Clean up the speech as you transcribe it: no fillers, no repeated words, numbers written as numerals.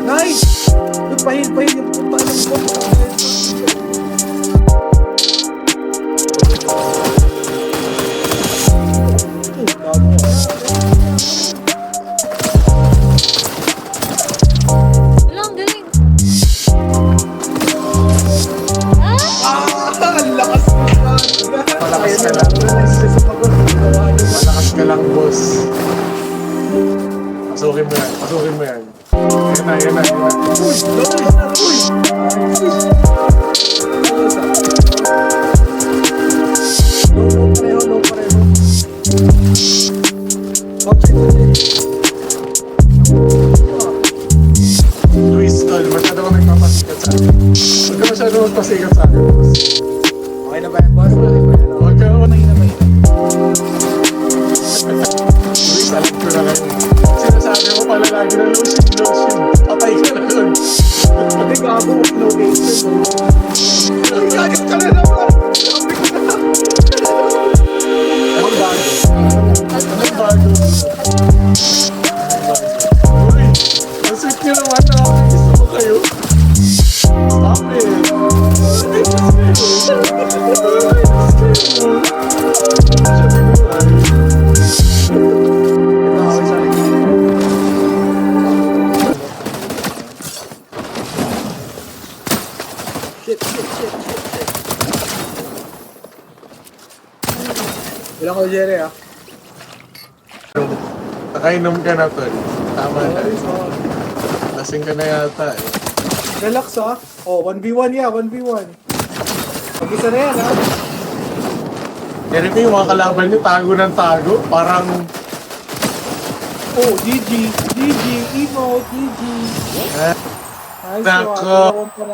Nice! Yung pahil yung puta ng bot. Wala, ang galing. Ang lakas mo na. Malakas ka lang. Malakas ka lang, boss. Pasukin mo yan. Pasukin mo yan. Yan na, yan na, yan na. Uy! Double na! Uy! Low pareho. Luis, tol, masyado ka nagpapasikat sa akin. Huwag ka masyado magpasikat sa akin, boss. Okay na ba yan, boss? Huwag ka Mahina ba yun? Luis, alam ko na kayo. Sinasabi mo pala lagi na lotion. Patay ka na dun. Hindi gago, no agent. Gagat ka na naman! Sabi ko na! Anong bago? Anong bago? Uy, ang sweet nyo naman na gusto mo kayo. Stop it. Shit. Ilang ko, Jerry, ah? Nakainom ka na, tol. Tama na. Lasing ka na yata eh. Relax, ah. Oh, 1v1 yeah, 1v1. Pag-isa na yan, ah. Jeremy, yung mga kalaban niyo, tago ng tago. Parang, Oh, GG, emote, GG. eh, Nice Nako. one. Dalawang para-